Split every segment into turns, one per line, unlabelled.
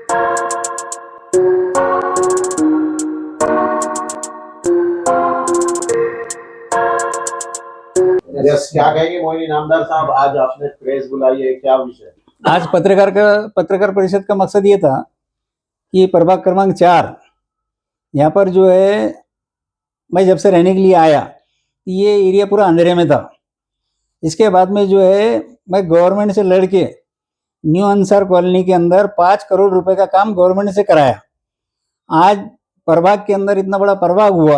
Yes, क्या कहेंगे मोहिनी इनामदार साहब, आज आपने प्रेस बुलाई है, क्या विषय?
आज पत्रकार परिषद का मकसद ये था कि प्रभाग क्रमांक 4 यहाँ पर जो है, मैं जब से रहने के लिए आया ये एरिया पूरा अंधेरे में था। इसके बाद में जो है मैं गवर्नमेंट से लड़के न्यू अंसार कॉलोनी के अंदर 5 करोड़ रुपए का काम गवर्नमेंट से कराया। आज प्रभाग के अंदर इतना बड़ा प्रभाग हुआ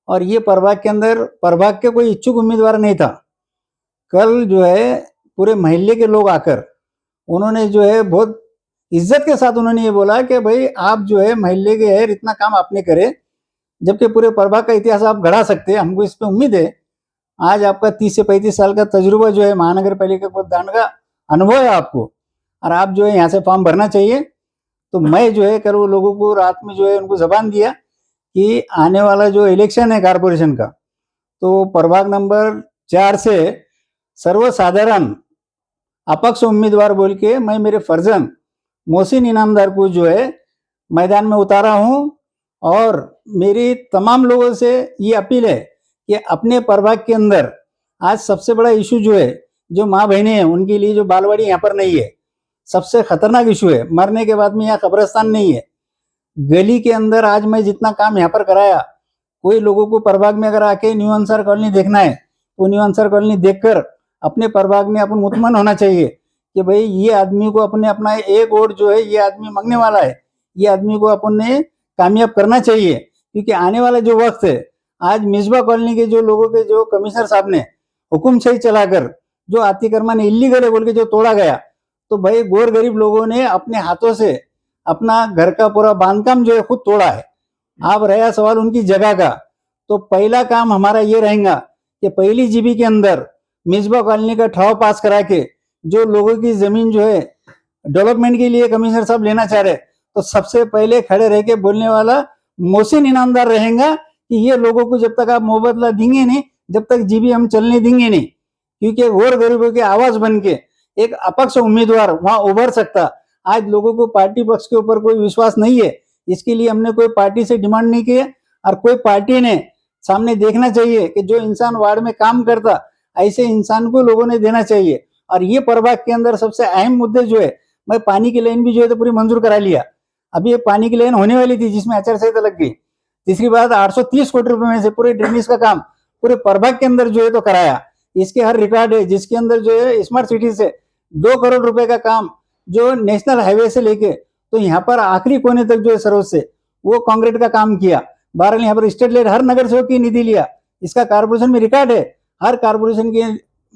और ये प्रभाग के अंदर प्रभाग के कोई इच्छुक उम्मीदवार नहीं था। कल जो है पूरे मोहल्ले के लोग आकर उन्होंने जो है बहुत इज्जत के साथ उन्होंने ये बोला कि भाई आप जो है मोहल्ले के है, इतना काम आपने करे, जबकि पूरे प्रभाग का इतिहास आप गढ़ा सकते हैं, हमको इस पे उम्मीद है। आज आपका 30 से 35 साल का तजुर्बा जो है महानगर पालिका को दान का अनुभव है आपको, और आप जो है यहाँ से फॉर्म भरना चाहिए। तो मैं जो है कल वो लोगों को रात में जो है उनको जबान दिया कि आने वाला जो इलेक्शन है कारपोरेशन का, तो प्रभाग नंबर 4 से सर्वसाधारण अपक्ष उम्मीदवार बोल के मैं मेरे फर्जन मोहसिन इनामदार को जो है मैदान में उतारा हूं। और मेरी तमाम लोगों से ये अपील है कि अपने प्रभाग के अंदर आज सबसे बड़ा इशू जो है, जो माँ बहनें हैं उनके लिए जो बालवाड़ी यहाँ पर नहीं है, सबसे खतरनाक इशू है। मरने के बाद में यहाँ कब्रिस्तान नहीं है। गली के अंदर आज मैं जितना काम यहाँ पर कराया, कोई लोगों को प्रभाग में अगर आके न्यू अंसार कॉलोनी देखना है तो न्यू अंसार कॉलोनी देखकर अपने प्रभाग में अपन मुतमन होना चाहिए कि भाई ये आदमी को अपने अपना एक वोट जो है ये आदमी मांगने वाला है, ये आदमी को अपन ने कामयाब करना चाहिए। क्योंकि आने वाला जो वक्त है, आज मिसबा कॉलोनी के जो लोगों के जो कमिश्नर साहब ने हुकुम सही चलाकर जो अतिक्रमण इलीगल है बोल के जो तोड़ा गया, तो भाई गोर गरीब लोगों ने अपने हाथों से अपना घर का पूरा बांधकाम जो है खुद तोड़ा है। अब रहा सवाल उनकी जगह का, तो पहला काम हमारा ये रहेगा कि पहली जीबी के अंदर मिसबा कॉलोनी का ठराव पास करा के जो लोगों की जमीन जो है डेवलपमेंट के लिए कमिश्नर साहब लेना चाह रहे, तो सबसे पहले खड़े रह के बोलने वाला मोहसिन इनामदार रहेगा कि ये लोगों को जब तक आप मुआवजा देंगे नहीं, जब तक जीबी हम चलने देंगे नहीं। क्योंकि गौर गरीबों की आवाज बन के एक अपक्ष उम्मीदवार वहां उभर सकता। आज लोगों को पार्टी पक्ष के ऊपर कोई विश्वास नहीं है, इसके लिए हमने कोई पार्टी से डिमांड नहीं किया, और कोई पार्टी ने सामने देखना चाहिए कि जो इंसान वार्ड में काम करता ऐसे इंसान को लोगों ने देना चाहिए। और ये प्रभाग के अंदर सबसे अहम मुद्दे जो है, मैं पानी की लाइन भी जो है तो पूरी मंजूर करा लिया। अभी ये पानी की लाइन होने वाली थी जिसमें आचार संहिता लग गई। तीसरी बात 830 कोटी रुपए में से पूरे ड्रेनेज का काम पूरे प्रभाग के अंदर जो है तो कराया। इसके हर रिकॉर्ड है, जिसके अंदर जो है स्मार्ट सिटी से 2 करोड़ रुपए का काम जो नेशनल हाईवे से लेके तो यहाँ पर आखिरी कोने तक जो है सरोज से वो कांक्रीट का काम किया। बहरहाल यहाँ पर स्टेट लेवल हर नगर सेवक की निधि लिया, इसका कारपोरेशन में रिकॉर्ड है। हर कारपोरेशन के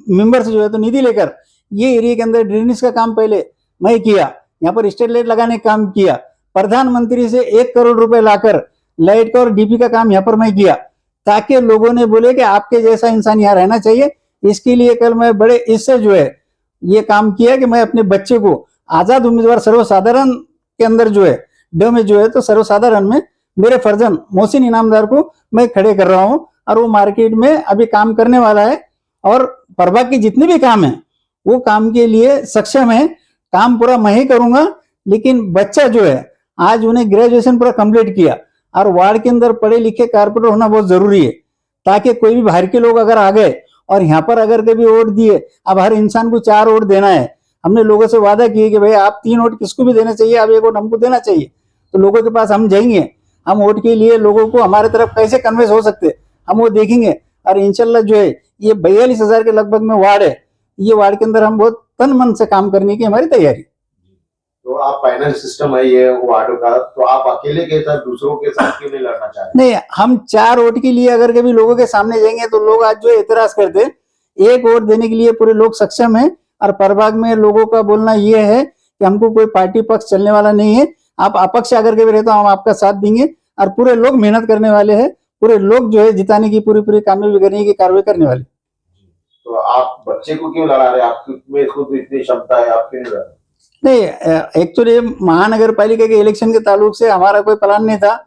मेंबर से जो है तो निधि लेकर ये एरिया के अंदर ड्रेनेज का काम पहले मैं किया, यहाँ पर स्ट्रीट लाइट लगाने का काम किया। प्रधानमंत्री से 1 करोड़ रुपए लाकर लाइट का और डीपी का काम यहाँ पर मैं किया, ताकि लोगों ने बोले कि आपके जैसा इंसान यहाँ रहना चाहिए। इसके लिए कल मैं बड़े इससे जो है ये काम किया कि मैं अपने बच्चे को आजाद उम्मीदवार सर्वसाधारण के अंदर जो है ड में जो है तो सर्वसाधारण में मेरे फर्जन मोहसिन इनामदार को मैं खड़े कर रहा हूँ, और वो मार्केट में अभी काम करने वाला है। और प्रभाग के जितने भी काम है वो काम के लिए सक्षम है। काम पूरा मैं ही करूंगा, लेकिन बच्चा जो है आज उन्हें ग्रेजुएशन पूरा कंप्लीट किया, और वार्ड के अंदर पढ़े लिखे कारपोरेटर होना बहुत जरूरी है, ताकि कोई भी बाहर के लोग अगर आ गए और यहाँ पर अगर कभी वोट दिए, अब हर इंसान को 4 वोट देना है। हमने लोगों से वादा किया कि भाई आप 3 वोट किसको भी देना चाहिए, आप 1 वोट हमको देना चाहिए। तो लोगों के पास हम जाएंगे, हम वोट के लिए लोगों को हमारे तरफ कैसे कन्वेंस हो सकते हम वो देखेंगे। और इंशाल्लाह जो है ये 42,000 के लगभग में वार्ड है, ये वार्ड के अंदर हम बहुत तन मन से काम करने की हमारी तैयारी।
तो आप फाइनल सिस्टम है ये वार्ड का, तो आप अकेले के साथ दूसरों के साथ क्यों नहीं लड़ना चाह रहे?
नहीं, हम 4 वोट के लिए अगर कभी लोगों के सामने जाएंगे तो लोग आज जो एतराज करते, 1 वोट देने के लिए पूरे लोग सक्षम है। और प्रभाग में लोगों का बोलना ये है कि हमको कोई पार्टी पक्ष चलने वाला नहीं है, आप अपक्ष अगर कभी रहते हम आपका साथ देंगे। और पूरे लोग मेहनत करने वाले हैं, पूरे लोग जो है जिताने की पूरी कामयाबी करने की कार्रवाई करने वाले।
तो आप बच्चे को क्यों लड़ा रहे? आपमें खुद इतनी क्षमता है, आप क्यों नहीं लड़?
नहीं, एक्चुअली महानगर पालिका के इलेक्शन के ताल्लुक से हमारा कोई प्लान नहीं था।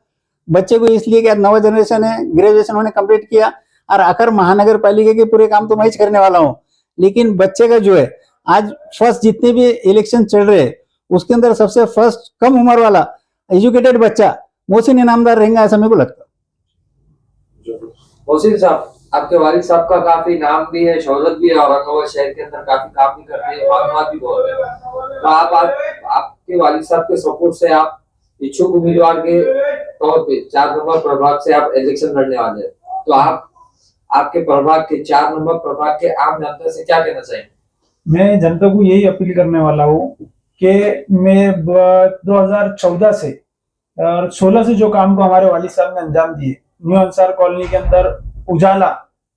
बच्चे को इसलिए कि नवा जनरेशन है, ग्रेजुएशन उन्होंने कंप्लीट किया, और आकर महानगर पालिका के पूरे काम तो मैं ही करने वाला हूँ। लेकिन बच्चे का जो है आज फर्स्ट जितने भी इलेक्शन चल रहे उसके अंदर सबसे फर्स्ट कम उम्र वाला एजुकेटेड बच्चा मोहसिन इनामदार रहेगा, ऐसा मेरे को लगता है।
मोहसिन साहब, आपके वालिद साहब का काफी नाम भी है, शोहरत भी है, औरंगाबाद शहर के अंदर काफी काम भी करते हैं, मालूमात भी बहुत है। तो आपके वालिद साहब के सपोर्ट से आप इच्छुक उम्मीदवार के तौर पे 4 नंबर प्रभाग से आप इलेक्शन लड़ने वाले हैं, तो आप आपके प्रभाग के 4 नंबर प्रभाग के आम जनता से क्या कहना चाहेंगे?
मैं जनता को यही अपील करने वाला हूँ कि मैं 2014 से और 16 से जो काम को हमारे वालिद साहब ने अंजाम दिए, न्यू अंसार कॉलोनी के अंदर उजाला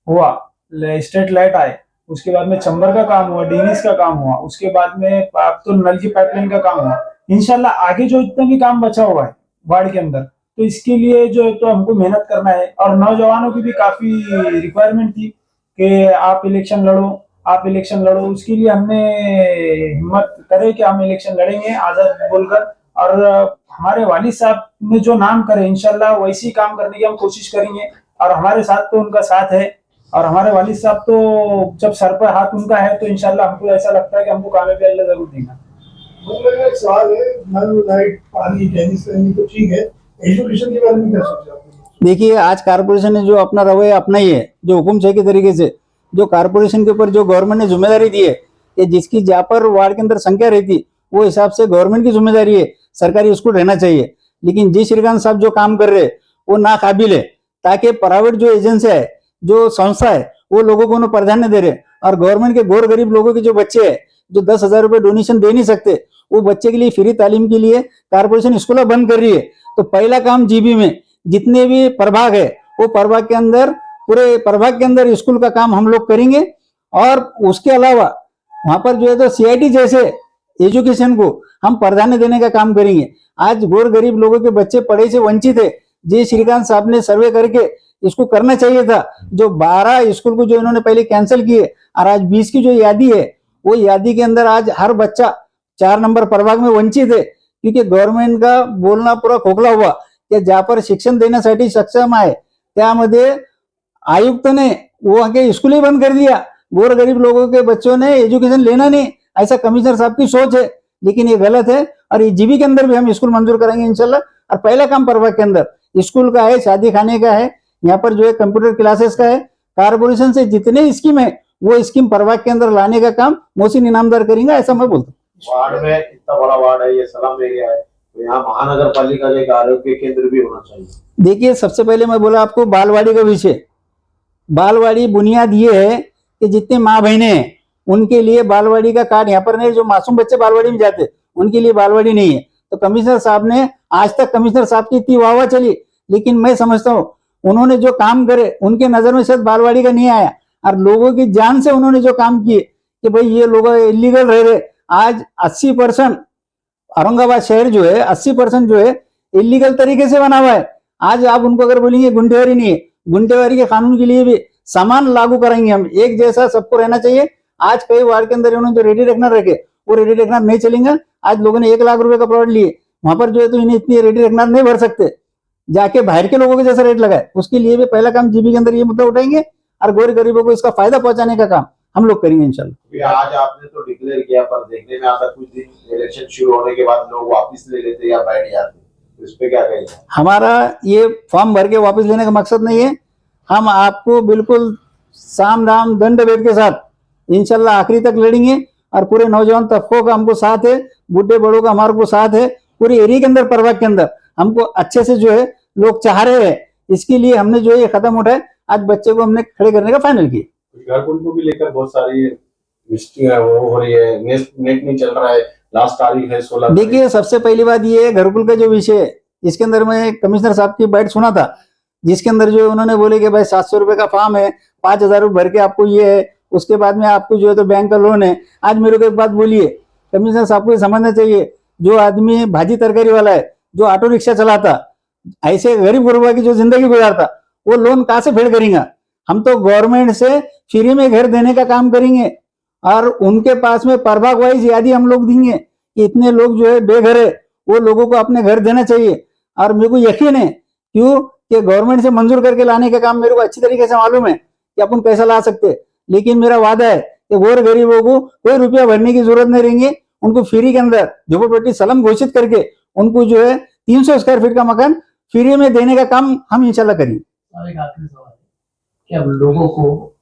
हुआ, स्ट्रीट लाइट आए, उसके बाद में चंबर का काम हुआ, डीनीस का काम हुआ, उसके बाद में अब तो नल की पाइपलाइन का काम हुआ। इंशाल्लाह आगे जो इतना भी काम बचा हुआ है वार्ड के अंदर, तो इसके लिए जो है तो हमको मेहनत करना है। और नौजवानों की भी काफी रिक्वायरमेंट थी कि आप इलेक्शन लड़ो, उसके लिए हमने हिम्मत करे कि हम इलेक्शन लड़ेंगे आजाद बोलकर। और हमारे वालिद साहब ने जो नाम करे इंशाल्लाह वैसे ही काम करने की हम कोशिश करेंगे। और हमारे साथ तो उनका साथ है, और हमारे वालिद साहब तो जब सर पर हाथ उनका है तो इंशाल्लाह हमको ऐसा लगता है कि हमको कामयाबी अल्लाह जरूर देगा।
मेरा एक सवाल है, नल लाइट पानी टेनिस तो ठीक है, एजुकेशन के बारे में क्या सोचा आपने?
देखिए, आज कारपोरेशन ने जो अपना रवैया अपना ही है, जो हुकुम छह के तरीके से जो कारपोरेशन के ऊपर जो गवर्नमेंट ने जिम्मेदारी दी है कि जिसकी जहाँ पर वार्ड के अंदर संख्या रहती वो हिसाब से गवर्नमेंट की जिम्मेदारी है, सरकारी स्कूल रहना चाहिए। लेकिन जी श्रीकांत साहब जो काम कर रहे वो नाकाबिल है, ताकि प्राइवेट जो एजेंसी है, जो संस्था है, वो लोगों को प्राधान्य दे रहे, और गवर्नमेंट के गौर गरीब लोगों के जो बच्चे हैं जो 10,000 रुपए डोनेशन दे नहीं सकते, वो बच्चे के लिए फ्री तालीम के लिए कारपोरेशन स्कूल बंद कर रही है। तो पहला काम जीबी में जितने भी प्रभाग है वो प्रभाग के अंदर, पूरे प्रभाग के अंदर स्कूल का काम हम लोग करेंगे। और उसके अलावा वहां पर जो है तो सीआईटी जैसे एजुकेशन को हम प्राधान्य देने का काम करेंगे। आज गौर गरीब लोगों के बच्चे पढ़ाई से वंचित है, जी श्रीकांत साहब ने सर्वे करके इसको करना चाहिए था। जो 12 स्कूल को जो इन्होंने पहले कैंसिल किए, और आज 20 की जो यादी है, वो यादी के अंदर आज हर बच्चा 4 नंबर प्रभाग में वंचित है, क्योंकि गवर्नमेंट का बोलना पूरा खोखला हुआ कि जहाँ पर शिक्षण देण्यासाठी सक्षम आहे त्यामध्ये आयुक्त ने वो आके स्कूल ही बंद कर दिया। गोर गरीब लोगों के बच्चों ने एजुकेशन लेना नहीं, ऐसा कमिश्नर साहब की सोच है, लेकिन ये गलत है। और ये जीबी के अंदर भी हम स्कूल मंजूर करेंगे इंशाल्लाह। और पहला काम प्रभाग के अंदर स्कूल का है, शादी खाने का है, यहाँ पर जो है कंप्यूटर क्लासेस का है। कारपोरेशन से जितने स्कीम है वो स्कीम प्रभाग के अंदर लाने का काम मोहसिन इनामदार करेंगे, ऐसा मैं बोलता हूँ।
वार्ड में इतना बड़ा वार्ड है, ये सलाम एरिया है, तो यहाँ महानगर पालिका का एक आरोग्य केंद्र भी होना चाहिए।
देखिए, सबसे पहले मैं बोला आपको बालवाड़ी का विषय। बालवाड़ी बुनियाद ये है कि जितने माँ बहने हैं उनके लिए बालवाड़ी का कार्ड यहाँ पर नहीं, जो मासूम बच्चे बालवाड़ी में जाते उनके लिए बालवाड़ी नहीं है। तो कमिश्नर साहब ने, आज तक कमिश्नर साहब की इतनी वाहवाही चली, लेकिन मैं समझता हूँ उन्होंने जो काम करे उनके नजर में शायद बालवाड़ी का नहीं आया। और लोगों की जान से उन्होंने जो काम किए कि भाई ये लोग इलीगल रह रहे, आज 80% औरंगाबाद शहर जो है 80% जो है इलीगल तरीके से बना हुआ है। आज आप उनको अगर बोलेंगे गुंडेवारी नहीं है, गुंडेवारी के कानून के लिए भी समान लागू कराएंगे हम, एक जैसा सबको रहना चाहिए। आज कई वार्ड के अंदर उन्होंने जो रेडी रेकनर रखे वो रेडी रेकनर नहीं चलेंगे। आज लोगों ने 1 लाख रुपए का प्लॉट लिए, वहां पर जो है तो इन्हें इतनी रेडी रेकनर नहीं भर सकते, जाके बाहर के लोगों के जैसा रेट लगाए। उसके लिए भी पहला काम जीबी के अंदर ये मुद्दा उठाएंगे और गौर गरीबों को इसका फायदा पहुंचाने का काम हम लोग करेंगे इंशाल्लाह।
आज आपने तो डिक्लेयर किया, पर देखने में आता कुछ दिन इलेक्शन शुरू होने के बाद लोग वापस ले लेते या बैठ जाते, तो इस पे क्या कहेंगे?
हमारा ये फॉर्म भर के वापस लेने का मकसद नहीं है। हम आपको बिल्कुल साम दाम दंड भेद के साथ इंशाल्लाह आखिरी तक लड़ेंगे। और पूरे नौजवान तबकों का हमको साथ है, बूढ़े बड़ों का हमारे को साथ है। पूरे एरिया के अंदर, प्रभाग के अंदर हमको अच्छे से जो है लोग चाह रहे हैं, इसके लिए हमने जो ये कदम उठाए, आज बच्चे को हमने खड़े करने का फाइनल किया।
घरकुल को भी लेकर बहुत सारी वो हो रही है, नेट नहीं चल रहा है, लास्ट तारीख है 16।
देखिए, सबसे पहली बात ये है, घरकुल का जो विषय है, इसके अंदर मैं कमिश्नर साहब की बाइट सुना था, जिसके अंदर जो उन्होंने बोले कि भाई 700 रुपए का फॉर्म है, 5,000 रुपए भर के आपको ये है, उसके बाद में आपको जो है तो बैंक का लोन है। आज मेरे को एक बात बोलिए, कमिश्नर साहब को समझना चाहिए, जो आदमी भाजी तरकारी वाला है, जो ऑटो रिक्शा चलाता, ऐसे गरीब गुरबा की जो जिंदगी गुजारता, वो लोन कहाँ से फेड करेंगे? हम तो गवर्नमेंट से फ्री में घर देने का काम करेंगे, और उनके पास में प्रभाग वाइज यादी हम लोग देंगे कि इतने लोग जो है बेघर है, वो लोगों को अपने घर देना चाहिए। और मेरे को यकीन है, क्यों कि गवर्नमेंट से मंजूर करके लाने का काम मेरे को अच्छी तरीके से मालूम है कि अपन कैसा ला सकते। लेकिन मेरा वादा है कि गौर गरीबों को कोई रुपया भरने की जरूरत नहीं रहेंगे, उनको फ्री के अंदर झोपड़पट्टी सलम घोषित करके उनको जो है 300 स्क्वायर फीट का मकान फ्री में देने का काम हम इंशाल्लाह करेंगे।
और एक आखिरी सवाल है कि अब लोगों को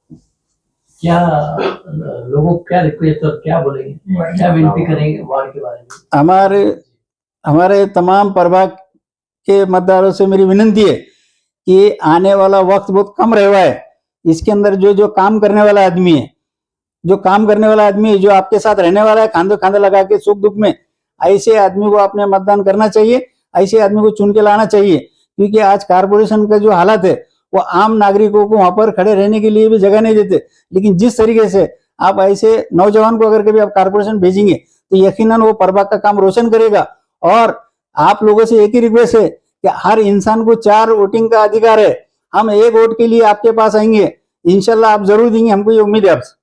क्या रिक्वेस्ट और क्या बोलेंगे, क्या विनती करेंगे वार्ड के बारे में?
हमारे तमाम प्रभाग के मतदारों से मेरी विनती है कि आने वाला वक्त बहुत कम रह हुआ है, इसके अंदर जो काम करने वाला आदमी है, जो आपके साथ रहने वाला है, खांदे खांदे लगा के सुख दुख में, ऐसे आदमी को आपने मतदान करना चाहिए, ऐसे आदमी को चुन के लाना चाहिए। क्योंकि आज कारपोरेशन का जो हालत है वो आम नागरिकों को वहां पर खड़े रहने के लिए भी जगह नहीं देते। लेकिन जिस तरीके से आप ऐसे नौजवान को अगर कभी आप कारपोरेशन भेजेंगे तो यकीनन वो प्रभाग का काम रोशन करेगा। और आप लोगों से एक ही रिक्वेस्ट है कि हर इंसान को 4 वोटिंग का अधिकार है। हम 1 वोट के लिए आपके पास आएंगे, इंशाल्लाह आप जरूर देंगे, हमको ये उम्मीद है आपसे।